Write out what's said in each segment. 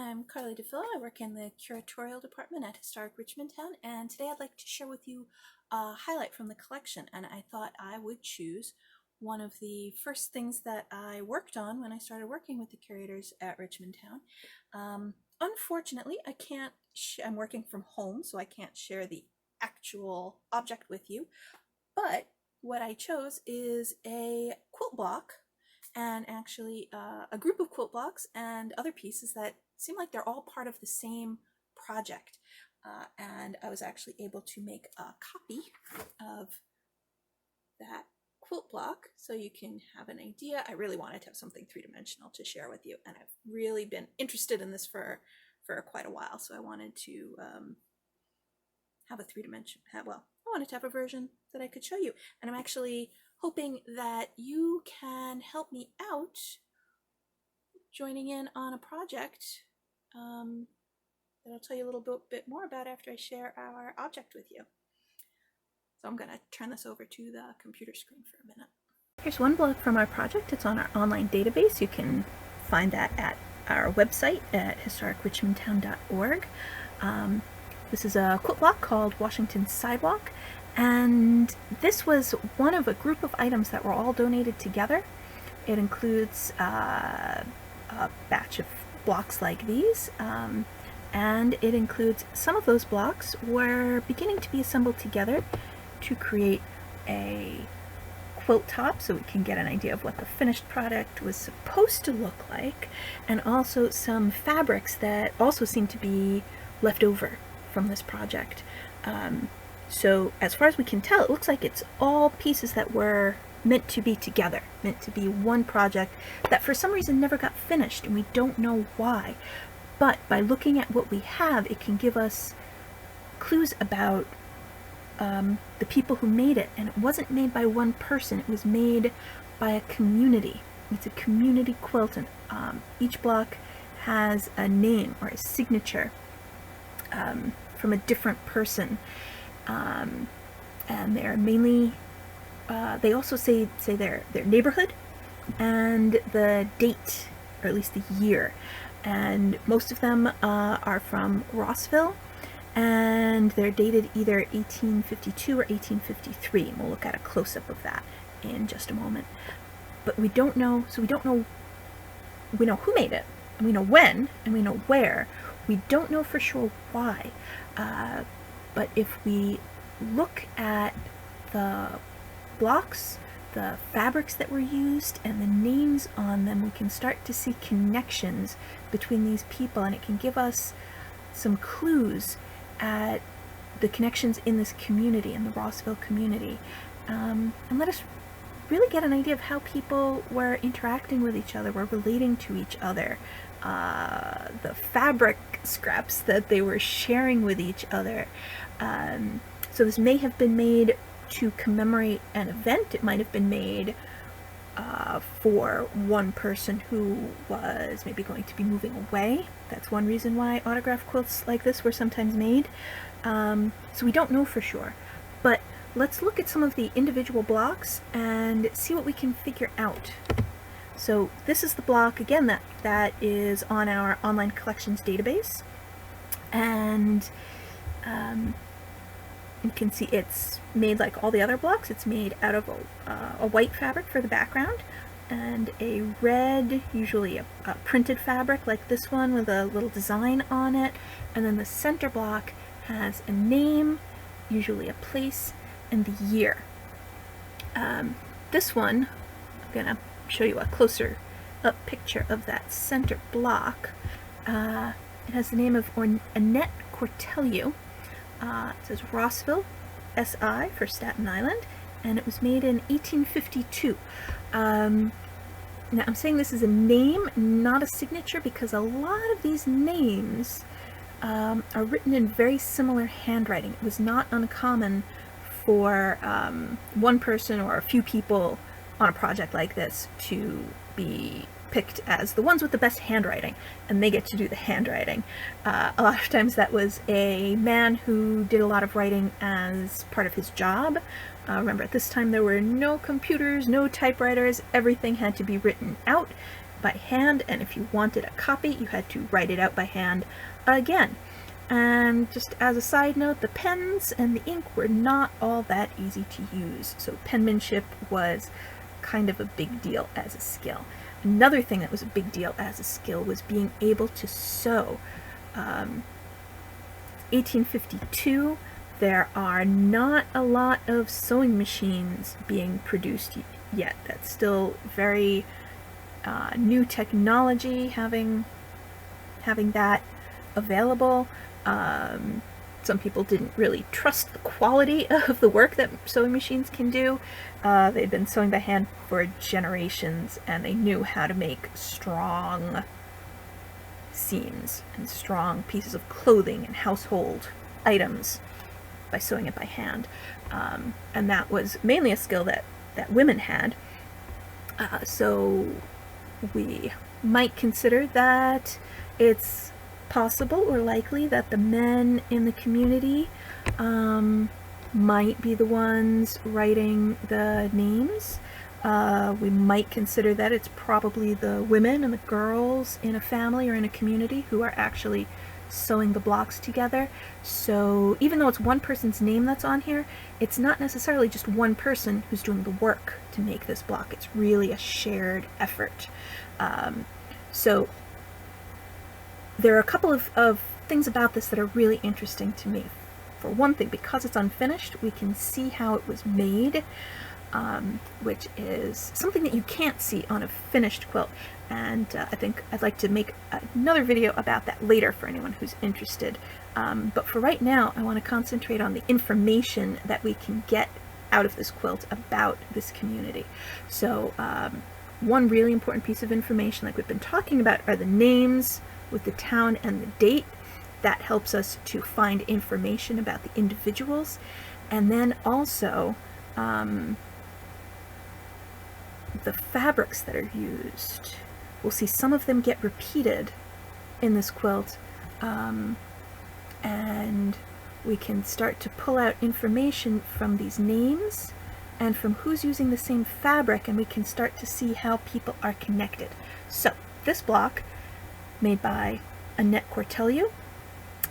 I'm Carli DeFillo. I work in the Curatorial Department at Historic Richmond Town, and today I'd like to share with you a highlight from the collection, and I thought I would choose one of the first things that I worked on when I started working with the curators at Richmond Town. Unfortunately, I can't, I'm working from home, so I can't share the actual object with you, but what I chose is a quilt block, and actually a group of quilt blocks and other pieces that seem like they're all part of the same project. And I was actually able to make a copy of that quilt block so you can have an idea. I really wanted to have something three-dimensional to share with you, and I've really been interested in this for quite a while, so I wanted to have a I wanted to have a version that I could show you, and I'm actually hoping that you can help me out joining in on a project that I'll tell you a little bit more about after I share our object with you. So I'm going to turn this over to the computer screen for a minute. Here's one block from our project. It's on our online database. You can find that at our website at historicrichmondtown.org. This is a quilt block called Washington Sidewalk, and this was one of a group of items that were all donated together. It includes a batch of blocks like these, and it includes some of those blocks were beginning to be assembled together to create a quilt top, so we can get an idea of what the finished product was supposed to look like, and also some fabrics that also seem to be left over from this project. So as far as we can tell, it looks like it's all pieces that were meant to be together, meant to be one project that for some reason never got finished, and we don't know why. But by looking at what we have, it can give us clues about the people who made it. And it wasn't made by one person, it was made by a community. It's a community quilt, and each block has a name or a signature from a different person, and they're mainly they also say their neighborhood and the date, or at least the year, and most of them are from Rossville, and they're dated either 1852 or 1853, and we'll look at a close-up of that in just a moment. But we don't know, we know who made it, and we know when, and we know where. We don't know for sure why, but if we look at the blocks, the fabrics that were used, and the names on them, we can start to see connections between these people, and it can give us some clues at the connections in this community, in the Rossville community, and let us really get an idea of how people were interacting with each other, were relating to each other, the fabric scraps that they were sharing with each other. So this may have been made to commemorate an event. It might have been made for one person who was maybe going to be moving away. That's one reason why autograph quilts like this were sometimes made. So we don't know for sure, but let's look at some of the individual blocks and see what we can figure out. So this is the block, again, that is on our online collections database, and you can see it's made like all the other blocks. It's made out of a white fabric for the background, and a red, usually a printed fabric like this one with a little design on it, and then the center block has a name, usually a place, and the year. This one, I'm gonna show you a closer up picture of that center block. It has the name of Annette Corteliu. It says Rossville, SI for Staten Island, and it was made in 1852. Now I'm saying this is a name, not a signature, because a lot of these names are written in very similar handwriting. It was not uncommon for one person or a few people on a project like this to be picked as the ones with the best handwriting, and they get to do the handwriting. A lot of times that was a man who did a lot of writing as part of his job. Remember, at this time there were no computers, no typewriters, everything had to be written out by hand, and if you wanted a copy, you had to write it out by hand again. And just as a side note, the pens and the ink were not all that easy to use, so penmanship was kind of a big deal as a skill. Another thing that was a big deal as a skill was being able to sew. 1852, there are not a lot of sewing machines being produced yet. That's still very new technology, having that available. Some people didn't really trust the quality of the work that sewing machines can do. They'd been sewing by hand for generations, and they knew how to make strong seams and strong pieces of clothing and household items by sewing it by hand. And that was mainly a skill that women had. So we might consider that it's possible or likely that the men in the community might be the ones writing the names. We might consider that it's probably the women and the girls in a family or in a community who are actually sewing the blocks together. So even though it's one person's name that's on here, it's not necessarily just one person who's doing the work to make this block. It's really a shared effort. So there are a couple of things about this that are really interesting to me. For one thing, because it's unfinished, we can see how it was made, which is something that you can't see on a finished quilt. And I think I'd like to make another video about that later for anyone who's interested. But for right now, I want to concentrate on the information that we can get out of this quilt about this community. So one really important piece of information, like we've been talking about, are the names with the town and the date. That helps us to find information about the individuals. And then also the fabrics that are used. We'll see some of them get repeated in this quilt, and we can start to pull out information from these names and from who's using the same fabric, and we can start to see how people are connected. So this block, made by Annette Cortelliu,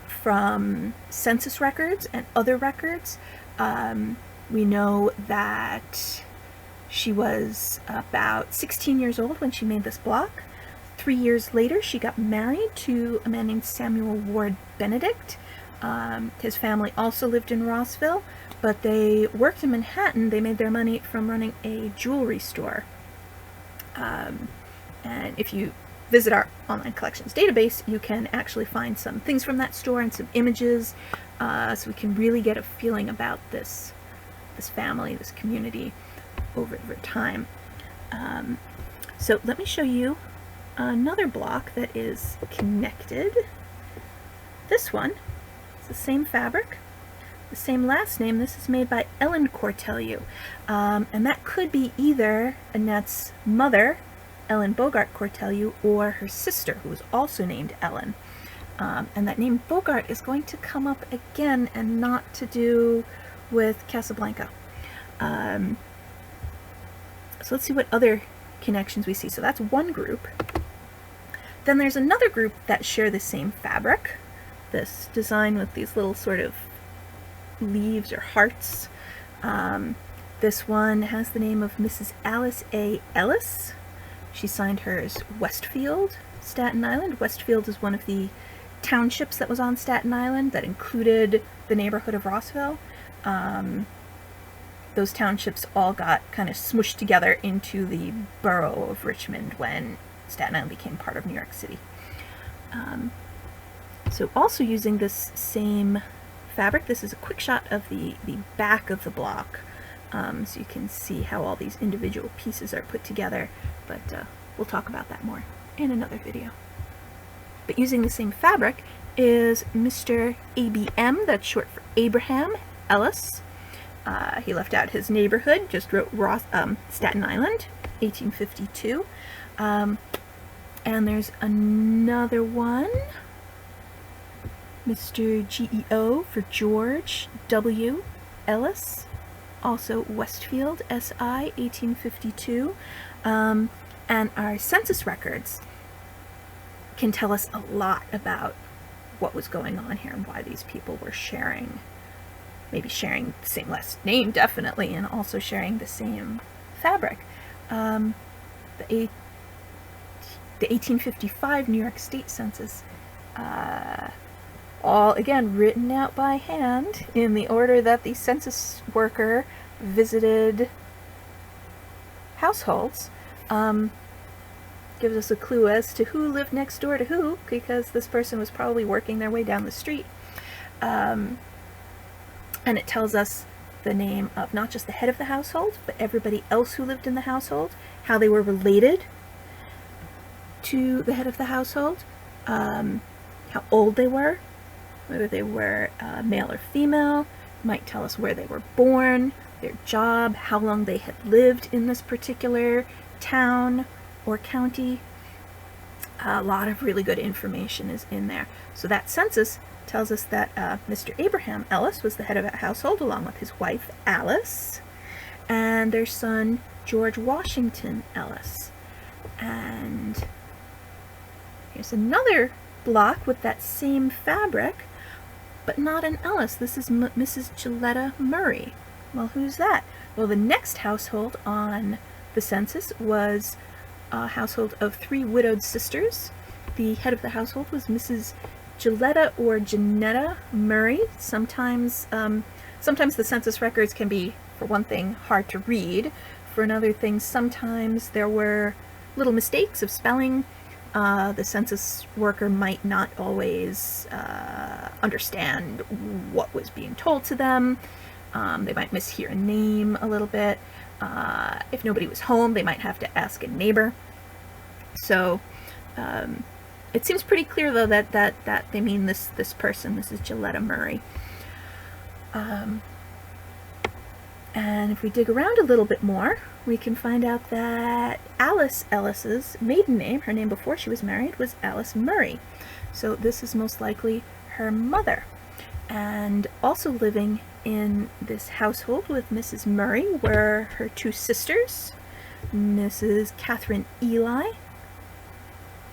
from census records and other records, we know that she was about 16 years old when she made this block. 3 years later, she got married to a man named Samuel Ward Benedict. His family also lived in Rossville, but they worked in Manhattan. They made their money from running a jewelry store. And if you visit our online collections database, you can actually find some things from that store and some images, so we can really get a feeling about this family, this community over time. So let me show you another block that is connected. This one is the same fabric, the same last name. This is made by Ellen Cortelliu, and that could be either Annette's mother, Ellen Bogart Cortelliu, or her sister, who was also named Ellen. And that name Bogart is going to come up again, and not to do with Casablanca. So let's see what other connections we see. So that's one group. Then there's another group that share the same fabric, this design with these little sort of leaves or hearts. This one has the name of Mrs. Alice A. Ellis. She signed hers Westfield, Staten Island. Westfield is one of the townships that was on Staten Island that included the neighborhood of Rossville. Those townships all got kind of smushed together into the borough of Richmond when Staten Island became part of New York City. So also using this same fabric, this is a quick shot of the back of the block, so you can see how all these individual pieces are put together, but we'll talk about that more in another video. But using the same fabric is Mr. ABM, that's short for Abraham Ellis. He left out his neighborhood, just wrote Staten Island, 1852. And there's another one, Mr. GEO for George W. Ellis, also Westfield, SI, 1852. And And our census records can tell us a lot about what was going on here and why these people were maybe sharing the same last name, definitely, and also sharing the same fabric. The 1855 New York State Census, all again written out by hand in the order that the census worker visited households, gives us a clue as to who lived next door to who, because this person was probably working their way down the street. And it tells us the name of not just the head of the household, but everybody else who lived in the household, how they were related to the head of the household, how old they were, whether they were male or female, might tell us where they were born, their job, how long they had lived in this particular town or county. A lot of really good information is in there. So that census tells us that Mr. Abraham Ellis was the head of a household along with his wife Alice and their son George Washington Ellis. And here's another block with that same fabric, but not an Ellis. This is Mrs. Gilletta Murray. Well, who's that? Well, the next household on the census was a household of 3 widowed sisters. The head of the household was Mrs. Gilletta or Janetta Murray. Sometimes the census records can be, for one thing, hard to read. For another thing, sometimes there were little mistakes of spelling. The census worker might not always understand what was being told to them. They might mishear a name a little bit. If nobody was home, they might have to ask a neighbor. So it seems pretty clear, though, that they mean this person. This is Gilletta Murray. And if we dig around a little bit more, we can find out that Alice Ellis's maiden name, her name before she was married, was Alice Murray. So this is most likely her mother. And also living in this household with Mrs. Murray were her 2 sisters, Mrs. Catherine Ely,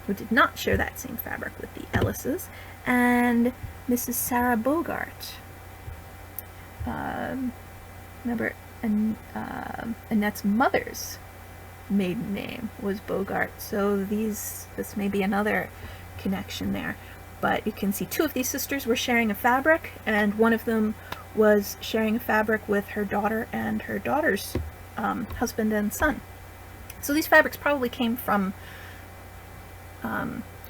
who did not share that same fabric with the Ellises, and Mrs. Sarah Bogart. Remember, Annette's mother's maiden name was Bogart, so this may be another connection there. But you can see 2 of these sisters were sharing a fabric, and one of them was sharing a fabric with her daughter and her daughter's husband and son. So these fabrics probably came from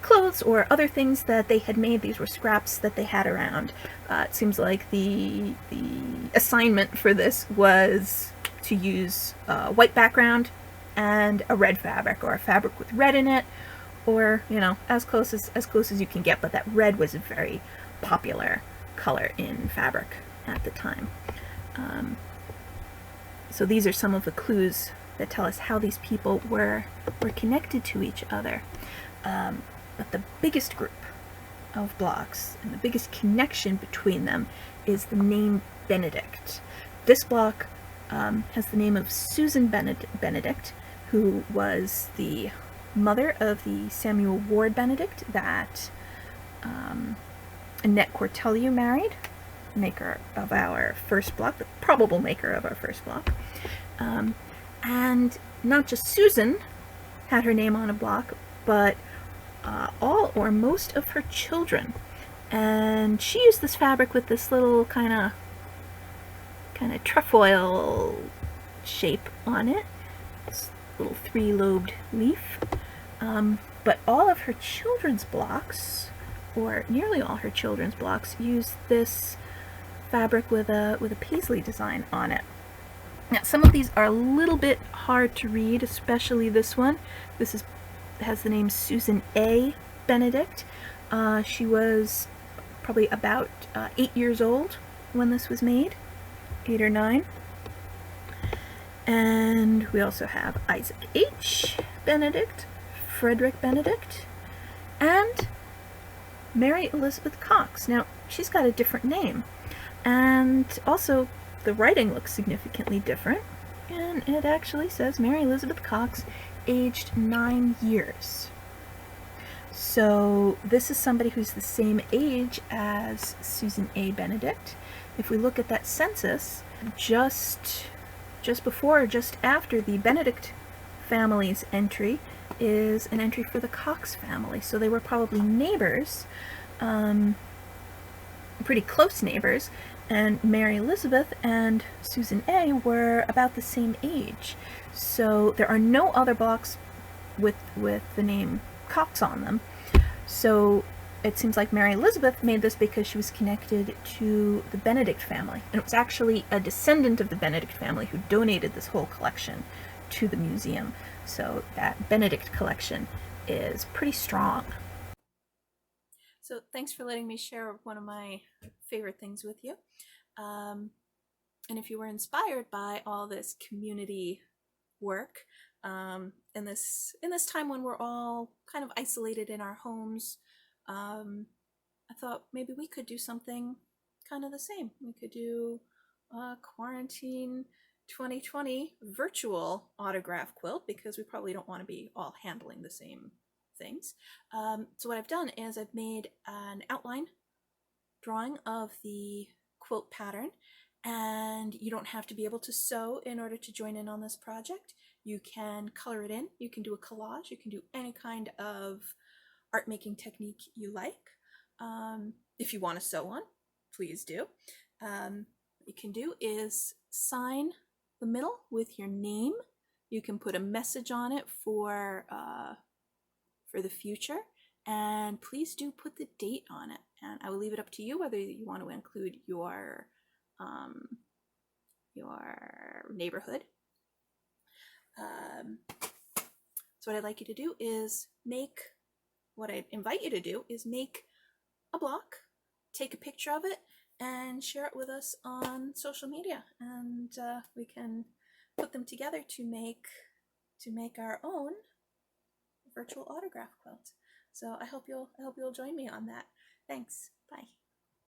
clothes or other things that they had made. These were scraps that they had around. It seems like the assignment for this was to use a white background and a red fabric, or a fabric with red in it, or, you know, as close as you can get. But that red was a very popular color in fabric at the time. So these are some of the clues that tell us how these people were connected to each other. But the biggest group of blocks and the biggest connection between them is the name Benedict. This block has the name of Susan Benedict, who was the mother of the Samuel Ward Benedict that Annette Cortelyou married, maker of our first block, the probable maker of our first block. And not just Susan had her name on a block, but all or most of her children. And she used this fabric with this little kind of trefoil shape on it, this little 3-lobed leaf. But all of her children's blocks, or nearly all her children's blocks, used this fabric with a paisley design on it. Now, some of these are a little bit hard to read, especially this one. This has the name Susan A. Benedict. She was probably about 8 years old when this was made, 8 or 9. And we also have Isaac H. Benedict, Frederick Benedict, and Mary Elizabeth Cox. Now, she's got a different name, and also the writing looks significantly different, and it actually says Mary Elizabeth Cox, aged 9 years. So this is somebody who's the same age as Susan A. Benedict. If we look at that census, just before or just after the Benedict family's entry is an entry for the Cox family. So they were probably neighbors, pretty close neighbors, and Mary Elizabeth and Susan A. were about the same age. So there are no other blocks with the name Cox on them. So it seems like Mary Elizabeth made this because she was connected to the Benedict family. And it was actually a descendant of the Benedict family who donated this whole collection to the museum. So that Benedict collection is pretty strong. So thanks for letting me share one of my favorite things with you. And if you were inspired by all this community work, in this time when we're all kind of isolated in our homes, I thought maybe we could do something kind of the same. We could do a quarantine 2020 virtual autograph quilt, because we probably don't want to be all handling the same things. So what I've done is I've made an outline drawing of the quilt pattern, and you don't have to be able to sew in order to join in on this project. You can color it in, you can do a collage, you can do any kind of art making technique you like. If you want to sew on, please do. What you can do is sign the middle with your name. You can put a message on it for the future, and please do put the date on it. And I will leave it up to you whether you want to include your neighborhood. So what I'd like you to do is what I invite you to do is make a block, take a picture of it, and share it with us on social media, and we can put them together to make our own virtual autograph quilt. So I hope you'll join me on that. Thanks. Bye.